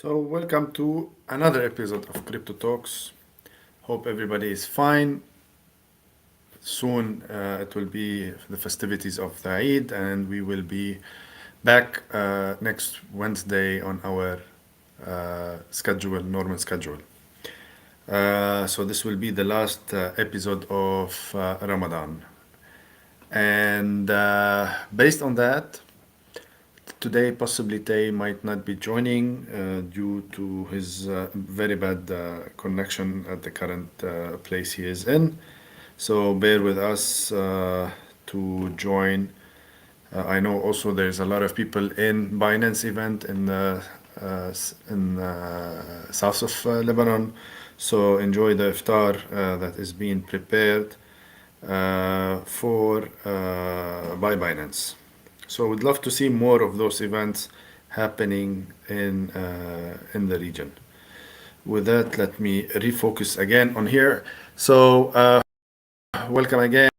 Welcome to another episode of Crypto Talks. Hope everybody is fine. Soon it will be the festivities of the Eid, and we will be back next Wednesday on our normal schedule. So this will be the last episode of Ramadan. And based on that, today, possibly Tay might not be joining due to his very bad connection at the current place he is in. So bear with us to join. I know also there's a lot of people in Binance event in the south of Lebanon. So enjoy the iftar that is being prepared for by Binance. So we'd love to see more of those events happening in the region. With that, let me refocus again on here. Welcome again.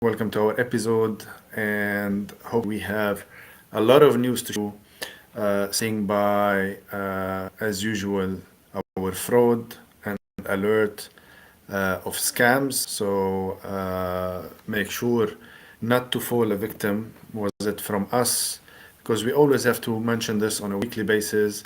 Welcome to our episode, and hope we have a lot of news to show. Seeing by, as usual, our fraud and alert of scams. So make sure not to fall a victim. Was it from us? Because we always have to mention this on a weekly basis.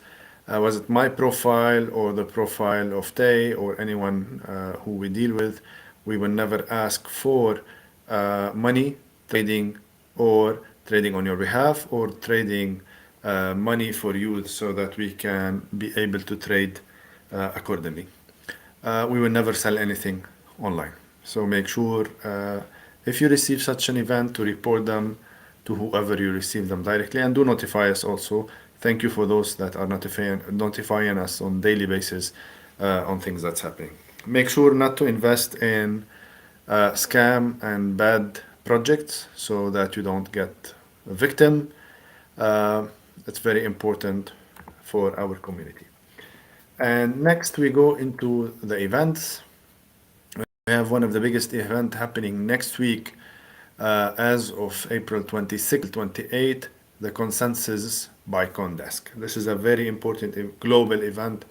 Was it my profile or the profile of Tay or anyone who we deal with? We will never ask for money, trading, or trading on your behalf, or trading money for you so that we can be able to trade accordingly. We will never sell anything online. So make sure if you receive such an event to report them to whoever you receive them directly, and do notify us also. Thank you for those that are notifying us on daily basis on things that's happening. Make sure not to invest in scam and bad projects so that you don't get a victim. It's very important for our community. And next we go into the events. We have one of the biggest events happening next week as of April 26, 28, the consensus by Condesk. This is a very important global event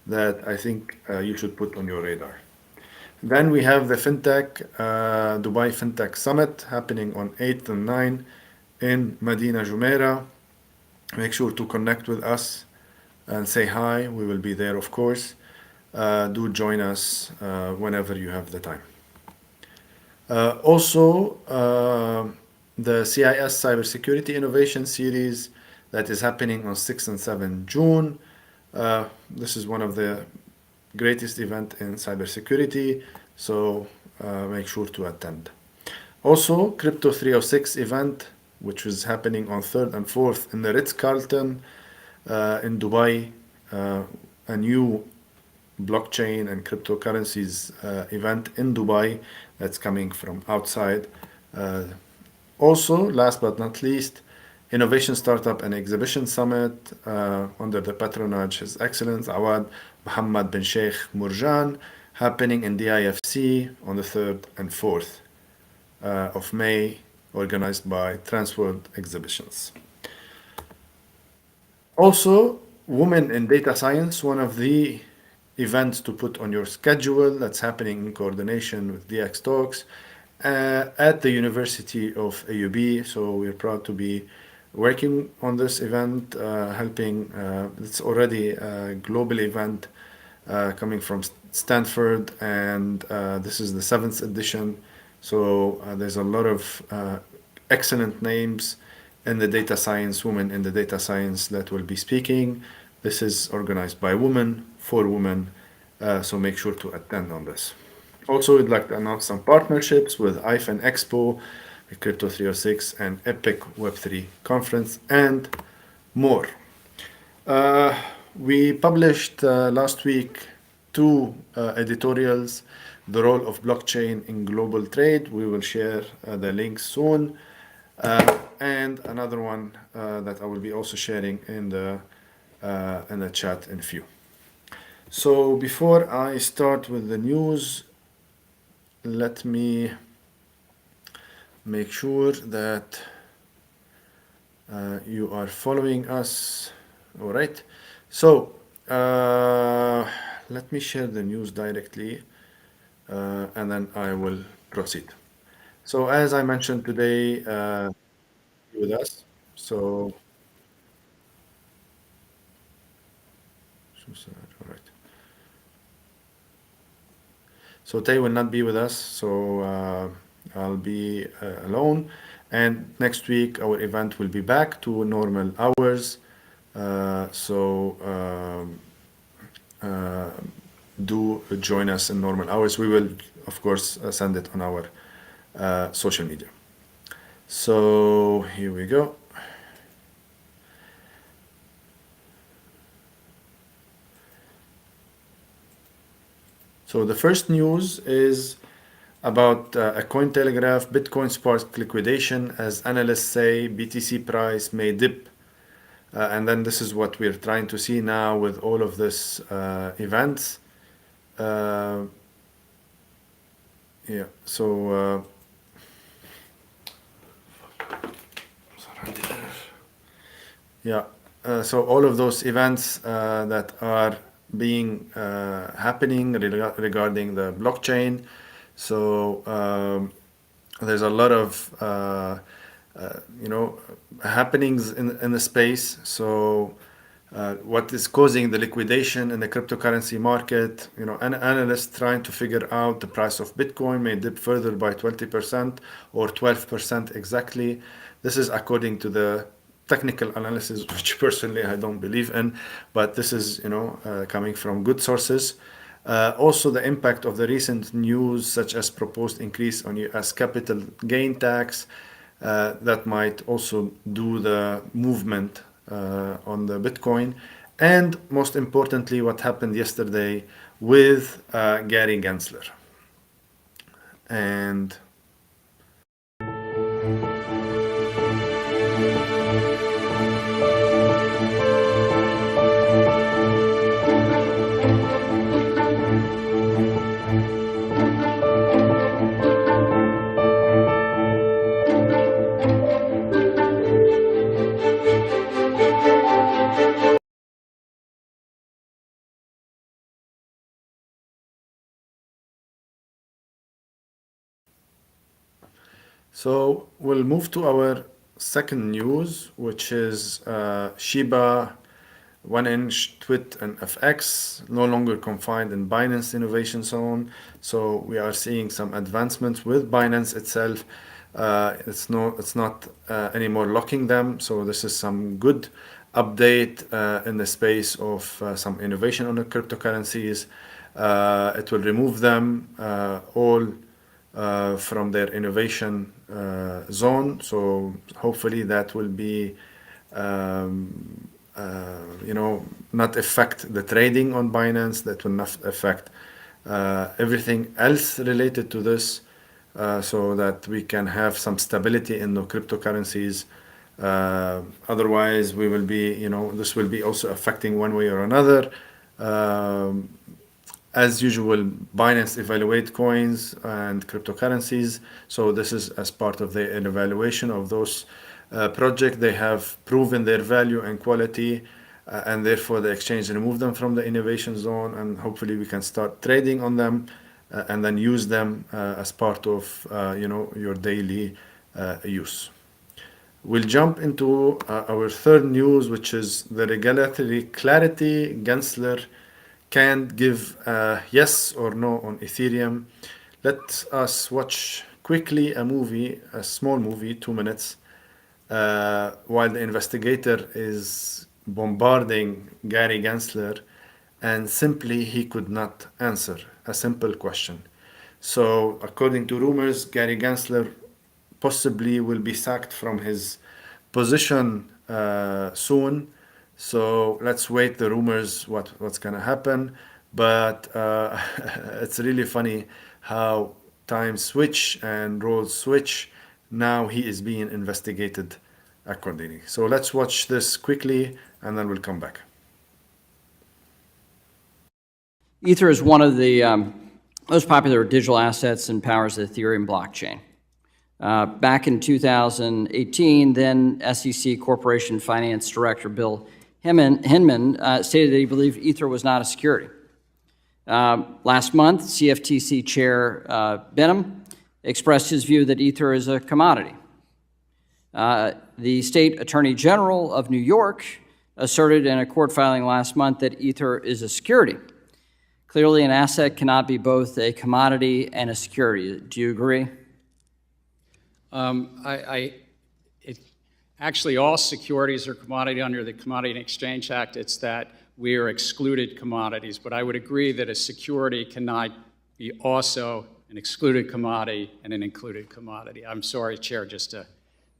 that I think you should put on your radar. Then we have the Dubai FinTech Summit happening on 8th and 9th in Medina Jumeirah. Make sure to connect with us and say hi. We will be there, of course. Do join us whenever you have the time. Also, the CIS Cybersecurity Innovation Series that is happening on 6 and 7 June. This is one of the greatest event in cybersecurity, so make sure to attend. Also, Crypto 306 event, which is happening on 3rd and 4th in the Ritz-Carlton in Dubai, a new blockchain and cryptocurrencies event in Dubai that's coming from outside. Also, last but not least, Innovation Startup and Exhibition Summit under the patronage His Excellence Awad Mohammed bin Sheikh Murjan, happening in the IFC on the 3rd and 4th of May, organized by Transworld Exhibitions. Also, Women in Data Science, one of the events to put on your schedule that's happening in coordination with Dxtalks at the University of AUB. So we're proud to be working on this event, helping. It's already a global event coming from Stanford, and this is the 7th edition. So there's a lot of excellent names in the data science, women in the data science that will be speaking. This is organized by women, for women, so make sure to attend on this. Also, we'd like to announce some partnerships with IFN Expo, Crypto 306, and Epic Web3 Conference, and more. We published last week 2 editorials, The Role of Blockchain in Global Trade. We will share the links soon. And another one that I will be also sharing in the chat in a few. So before I start with the news, let me make sure that you are following us. All right. So, let me share the news directly, and then I will proceed. So, as I mentioned today, with us. So, all right. So Tay will not be with us. So I'll be alone. And next week our event will be back to normal hours. So uh, do join us in normal hours. We will, of course, send it on our social media. So here we go. So the first news is about a Cointelegraph Bitcoin spark liquidation as analysts say BTC price may dip. And then this is what we're trying to see now with all of this events. Uh, yeah, so yeah, so all of those events that are being happening regarding the blockchain. So there's a lot of you know happenings in the space. So what is causing the liquidation in the cryptocurrency market? Analysts trying to figure out the price of Bitcoin may dip further by 20% or 12% exactly. This is according to the technical analysis, which personally I don't believe in, but this is coming from good sources. Also, the impact of the recent news, such as proposed increase on U.S. capital gain tax, that might also do the movement on the Bitcoin. And most importantly, what happened yesterday with Gary Gensler. And so we'll move to our second news, which is Shiba 1-inch TWIT and FX no longer confined in Binance Innovation Zone. So we are seeing some advancements with Binance itself. It's not anymore locking them. So this is some good update in the space of some innovation on the cryptocurrencies. It will remove them all from their innovation zone. So hopefully that will be, not affect the trading on Binance. That will not affect everything else related to this, so that we can have some stability in the cryptocurrencies. Otherwise, we will be, this will be also affecting one way or another. Um, as usual, Binance evaluate coins and cryptocurrencies. So this is as part of the evaluation of those projects. They have proven their value and quality, and therefore the exchange remove them from the innovation zone, and hopefully we can start trading on them and then use them as part of your daily use. We'll jump into our third news, which is the regulatory clarity. Gensler can't give a yes or no on Ethereum. Let us watch quickly a small movie, 2 minutes, while the investigator is bombarding Gary Gensler, and simply he could not answer a simple question. So, according to rumors, Gary Gensler possibly will be sacked from his position soon. So let's wait the rumors what's gonna happen. But it's really funny how times switch and roles switch. Now he is being investigated accordingly. So let's watch this quickly and then we'll come back. Ether is one of the most popular digital assets and powers the Ethereum blockchain. Back in 2018, then SEC Corporation Finance Director Bill Hinman stated that he believed Ether was not a security. Last month, CFTC Chair Benham expressed his view that Ether is a commodity. The State Attorney General of New York asserted in a court filing last month that Ether is a security. Clearly, an asset cannot be both a commodity and a security. Do you agree? Actually, all securities are commodity under the Commodity and Exchange Act. It's that we are excluded commodities. But I would agree that a security cannot be also an excluded commodity and an included commodity. I'm sorry, Chair, just to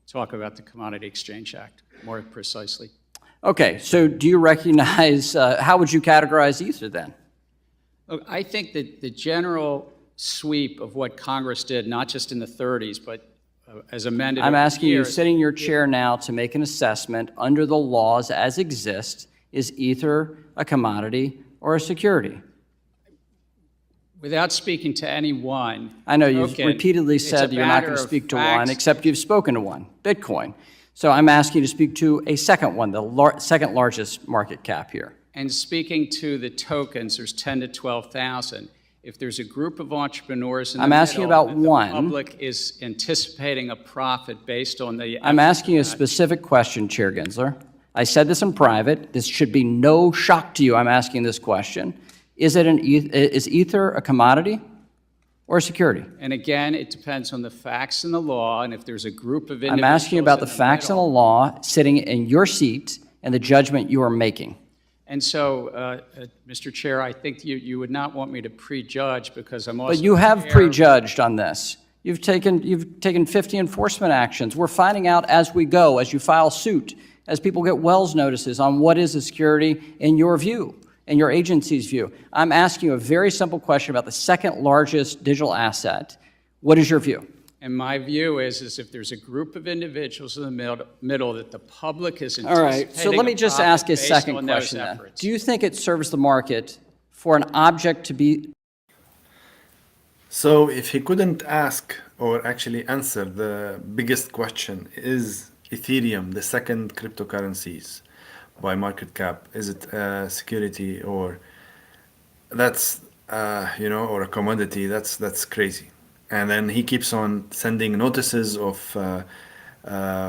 talk about the Commodity Exchange Act more precisely. Okay, so do you recognize, how would you categorize Ether then? Look, I think that the general sweep of what Congress did, not just in the 30s, but as amended. I'm asking you, years, sitting in your chair now, to make an assessment under the laws as exist. Is Ether a commodity or a security? Without speaking to any one. I know you've token, repeatedly it's said a that you're not going to matter of speak to facts. one, except you've spoken to one, Bitcoin. So I'm asking you to speak to a second one, the second largest market cap here. And speaking to the tokens, there's 10 to 12,000. If there's a group of entrepreneurs in the I'm asking middle about that one. the public is anticipating a profit based on the... I'm asking you a specific question, Chair Gensler. I said this in private. This should be no shock to you. I'm asking this question. Is Ether a commodity or a security? And again, it depends on the facts and the law, and if there's a group of individuals... I'm asking you about the in facts and the middle. law sitting in your seat and the judgment you are making. And so, Mr. Chair, I think you would not want me to prejudge because I'm also... But you have aware- prejudged on this. You've taken 50 enforcement actions. We're finding out as we go, as you file suit, as people get Wells notices on what is a security in your view, in your agency's view. I'm asking you a very simple question about the second largest digital asset. What is your view? And my view is if there's a group of individuals in the middle that the public is All anticipating... right, so let me just ask a second question then. Do you think it serves the market for an object to be... So if he couldn't ask or actually answer the biggest question, is Ethereum the second cryptocurrencies by market cap? Is it a security or that's, or a commodity? That's crazy. And then he keeps on sending notices of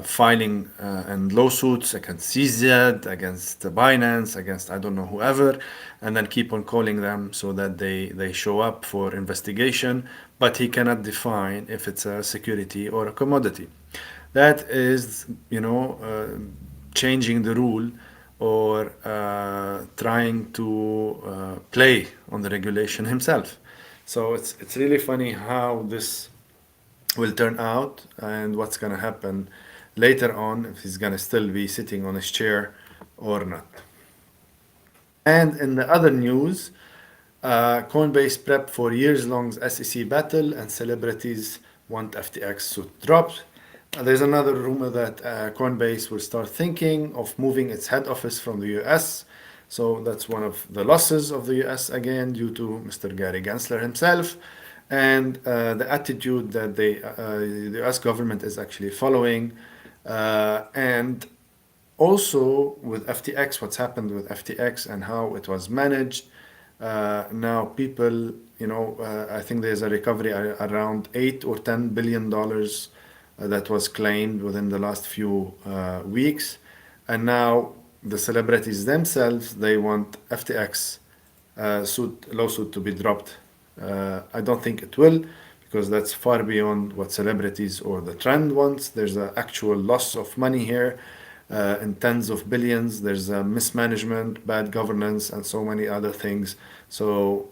filing and lawsuits against CZ, against Binance, against I don't know whoever, and then keep on calling them so that they show up for investigation. But he cannot define if it's a security or a commodity. That is, changing the rule or trying to play on the regulation himself. So it's really funny how this will turn out and what's going to happen later on, if he's going to still be sitting on his chair or not. And in the other news, Coinbase prep for years-long SEC battle and celebrities want FTX suit dropped. There's another rumor that Coinbase will start thinking of moving its head office from the US. So that's one of the losses of the US again, due to Mr. Gary Gensler himself, and the attitude that the US government is actually following. And also with FTX, what's happened with FTX and how it was managed. Now people, I think there's a recovery around $8 or $10 billion that was claimed within the last few weeks. And now the celebrities themselves, they want FTX lawsuit to be dropped. I don't think it will, because that's far beyond what celebrities or the trend wants. There's an actual loss of money here in tens of billions. There's a mismanagement, bad governance, and so many other things. So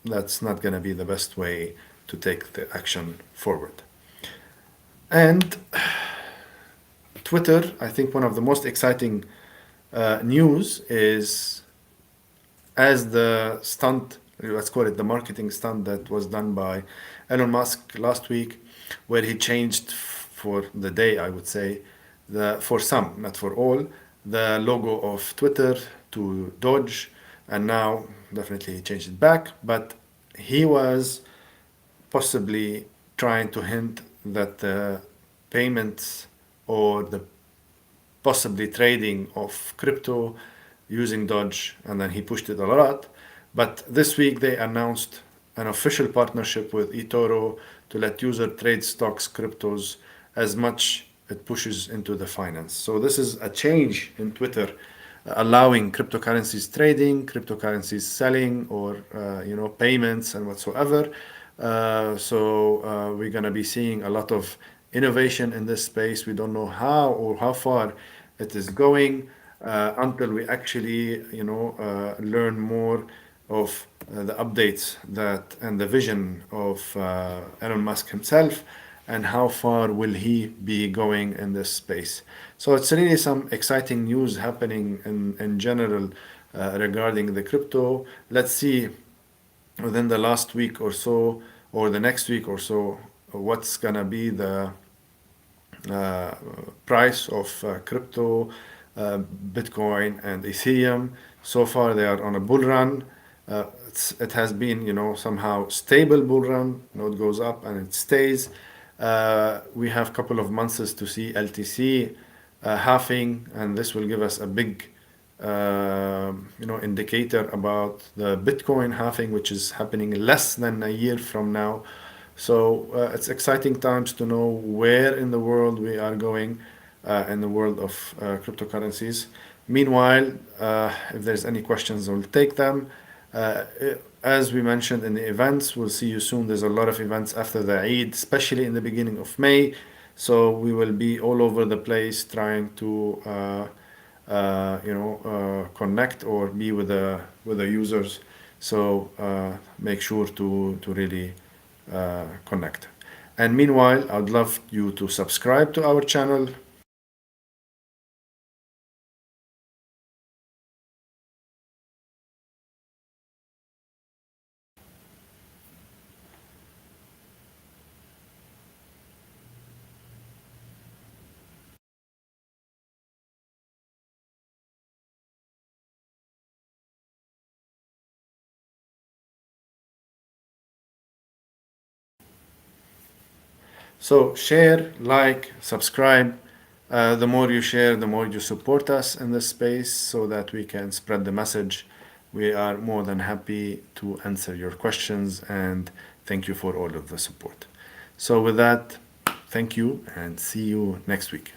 that's not going to be the best way to take the action forward. And Twitter, I think one of the most exciting news is, as the stunt, let's call it the marketing stunt that was done by Elon Musk last week, where he changed for the day, I would say, for some, not for all, the logo of Twitter to Doge, and now definitely he changed it back, but he was possibly trying to hint that the payments or the possibly trading of crypto using Dodge, and then he pushed it a lot. But this week they announced an official partnership with eToro to let user trade stocks, cryptos, as much it pushes into the finance. So this is a change in Twitter, allowing cryptocurrencies trading, cryptocurrencies selling, or payments and whatsoever. So we're gonna be seeing a lot of innovation in this space. We don't know how or how far it is going until we actually learn more of the updates that and the vision of Elon Musk himself, and how far will he be going in this space. So it's really some exciting news happening in general regarding the crypto. Let's see within the last week or so, or the next week or so, what's gonna be the uh, price of crypto, Bitcoin and Ethereum. So far, they are on a bull run. It has been, somehow stable bull run. It goes up and it stays. We have a couple of months to see LTC halving, and this will give us a big, indicator about the Bitcoin halving, which is happening less than a year from now. So it's exciting times to know where in the world we are going in the world of cryptocurrencies. Meanwhile, if there's any questions, we'll take them. Uh, as we mentioned in the events, we'll see you soon. There's a lot of events after the Eid, especially in the beginning of May. So we will be all over the place trying to, connect or be with the users. So make sure to really connect. And meanwhile, I'd love you to subscribe to our channel. So share, like, subscribe. The more you share, the more you support us in this space so that we can spread the message. We are more than happy to answer your questions, and thank you for all of the support. So with that, thank you and see you next week.